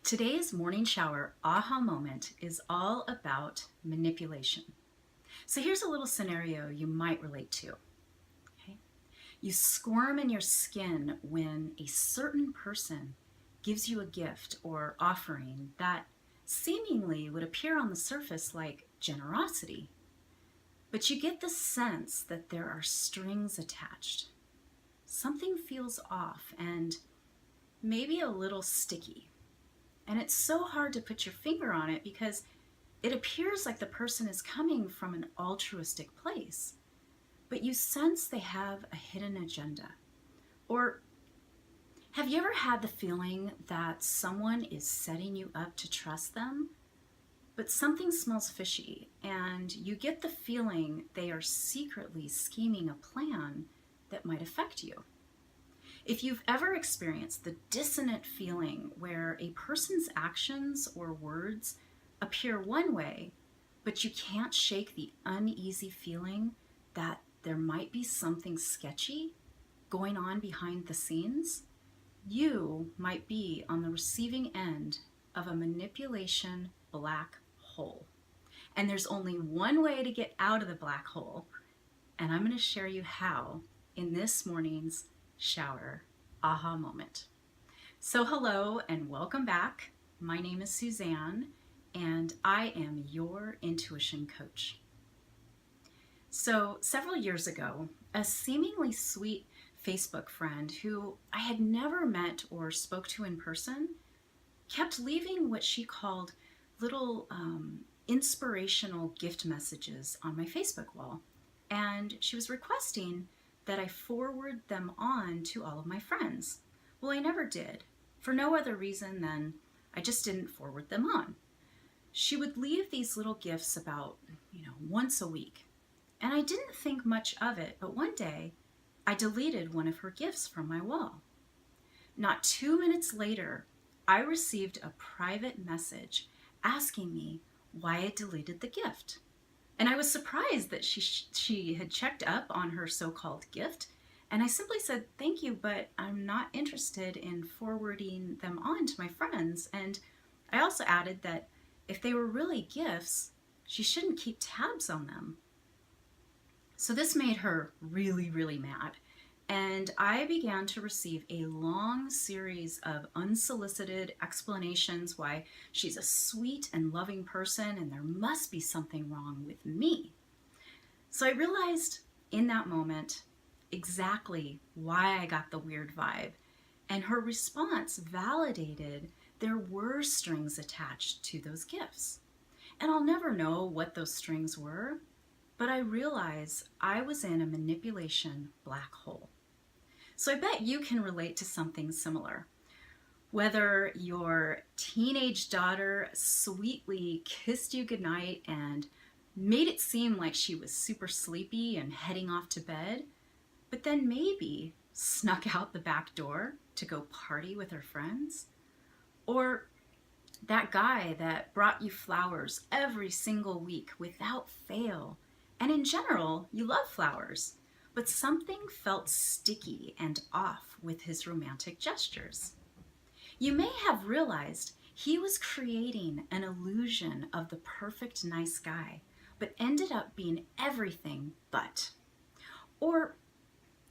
Today's morning shower aha moment is all about manipulation. So here's a little scenario you might relate to. Okay? You squirm in your skin when a certain person gives you a gift or offering that seemingly would appear on the surface like generosity, but you get the sense that there are strings attached. Something feels off and maybe a little sticky. And it's so hard to put your finger on it because it appears like the person is coming from an altruistic place, but you sense they have a hidden agenda. Or have you ever had the feeling that someone is setting you up to trust them, but something smells fishy and you get the feeling they are secretly scheming a plan that might affect you? If you've ever experienced the dissonant feeling where a person's actions or words appear one way, but you can't shake the uneasy feeling that there might be something sketchy going on behind the scenes, you might be on the receiving end of a manipulation black hole. And there's only one way to get out of the black hole, and I'm going to share you how in this morning's shower aha moment. So hello and welcome back. My name is Suzanne and I am your intuition coach. So several years ago, a seemingly sweet Facebook friend who I had never met or spoke to in person kept leaving what she called little inspirational gift messages on my Facebook wall. And she was requesting that I forward them on to all of my friends. Well, I never did, for no other reason than I just didn't forward them on. She would leave these little gifts about, once a week. And I didn't think much of it, but one day I deleted one of her gifts from my wall. Not 2 minutes later, I received a private message asking me why I deleted the gift. And I was surprised that she had checked up on her so-called gift. And I simply said, thank you, but I'm not interested in forwarding them on to my friends. And I also added that if they were really gifts, she shouldn't keep tabs on them. So this made her really, really mad. And I began to receive a long series of unsolicited explanations why she's a sweet and loving person and there must be something wrong with me. So I realized in that moment exactly why I got the weird vibe, and her response validated there were strings attached to those gifts. And I'll never know what those strings were, but I realized I was in a manipulation black hole. So I bet you can relate to something similar. Whether your teenage daughter sweetly kissed you goodnight and made it seem like she was super sleepy and heading off to bed, but then maybe snuck out the back door to go party with her friends. Or that guy that brought you flowers every single week without fail. And in general, you love flowers. But something felt sticky and off with his romantic gestures. You may have realized he was creating an illusion of the perfect nice guy, but ended up being everything but. Or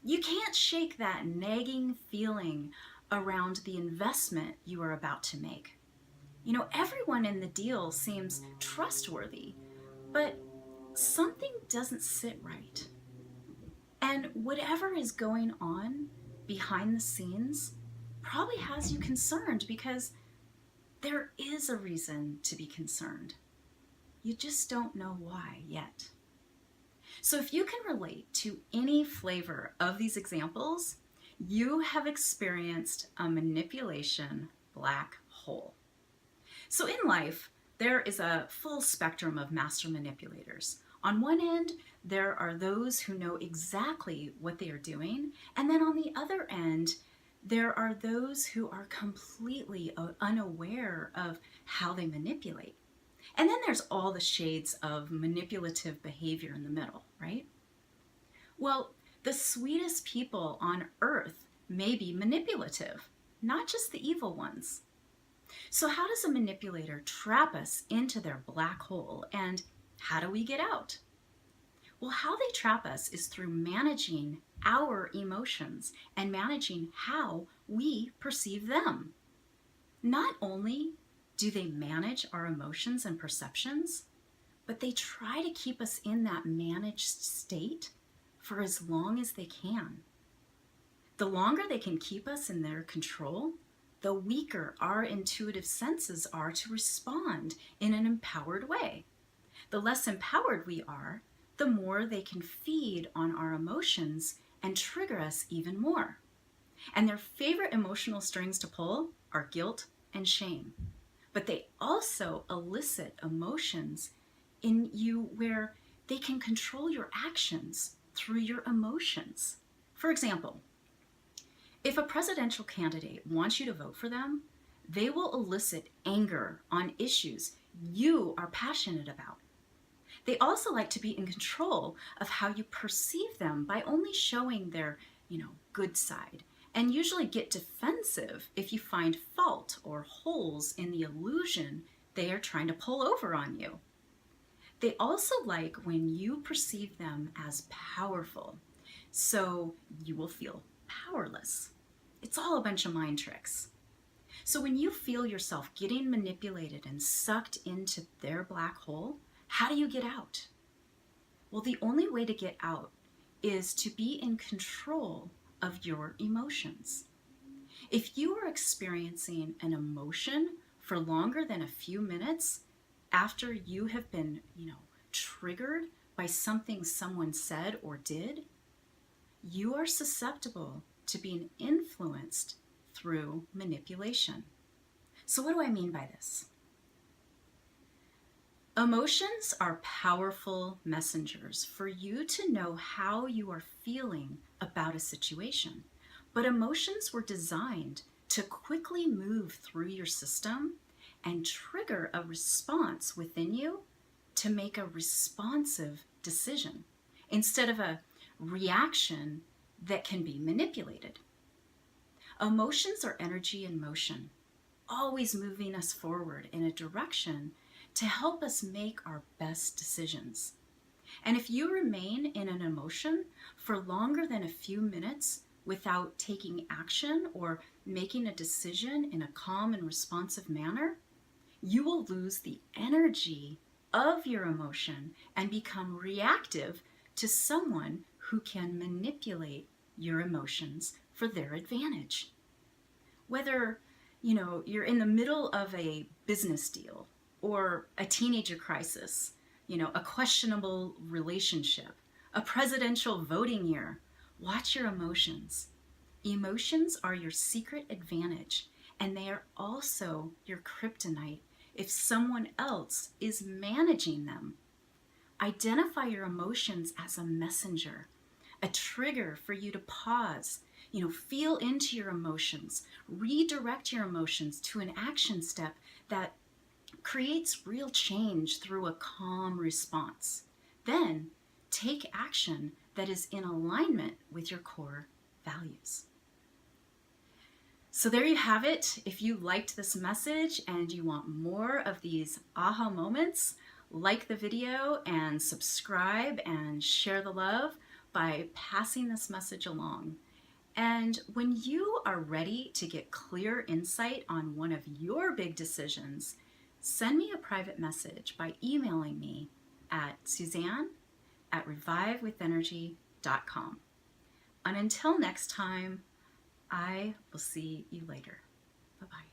you can't shake that nagging feeling around the investment you are about to make. Everyone in the deal seems trustworthy, but something doesn't sit right. And whatever is going on behind the scenes probably has you concerned because there is a reason to be concerned. You just don't know why yet. So if you can relate to any flavor of these examples, you have experienced a manipulation black hole. So in life, there is a full spectrum of master manipulators. On one end, there are those who know exactly what they are doing, and then on the other end, there are those who are completely unaware of how they manipulate. And then there's all the shades of manipulative behavior in the middle, right? Well, the sweetest people on earth may be manipulative, not just the evil ones. So how does a manipulator trap us into their black hole, and how do we get out? Well, how they trap us is through managing our emotions and managing how we perceive them. Not only do they manage our emotions and perceptions, but they try to keep us in that managed state for as long as they can. The longer they can keep us in their control, the weaker our intuitive senses are to respond in an empowered way. The less empowered we are, the more they can feed on our emotions and trigger us even more. And their favorite emotional strings to pull are guilt and shame. But they also elicit emotions in you where they can control your actions through your emotions. For example, if a presidential candidate wants you to vote for them, they will elicit anger on issues you are passionate about. They also like to be in control of how you perceive them by only showing their, good side, and usually get defensive if you find fault or holes in the illusion they are trying to pull over on you. They also like when you perceive them as powerful, so you will feel powerless. It's all a bunch of mind tricks. So when you feel yourself getting manipulated and sucked into their black hole, how do you get out? Well, the only way to get out is to be in control of your emotions. If you are experiencing an emotion for longer than a few minutes after you have been, triggered by something someone said or did, you are susceptible to being influenced through manipulation. So what do I mean by this? Emotions are powerful messengers for you to know how you are feeling about a situation. But emotions were designed to quickly move through your system and trigger a response within you to make a responsive decision instead of a reaction that can be manipulated. Emotions are energy in motion, always moving us forward in a direction to help us make our best decisions. And if you remain in an emotion for longer than a few minutes without taking action or making a decision in a calm and responsive manner, you will lose the energy of your emotion and become reactive to someone who can manipulate your emotions for their advantage. Whether, you're in the middle of a business deal or a teenager crisis, a questionable relationship, a presidential voting year, watch your emotions. Emotions are your secret advantage, and they are also your kryptonite if someone else is managing them. Identify your emotions as a messenger, a trigger for you to pause, feel into your emotions, redirect your emotions to an action step that creates real change through a calm response. Then take action that is in alignment with your core values. So there you have it. If you liked this message and you want more of these aha moments, like the video and subscribe and share the love by passing this message along. And when you are ready to get clear insight on one of your big decisions, send me a private message by emailing me at suzanne@revivewithenergy.com. And until next time, I will see you later. Bye-bye.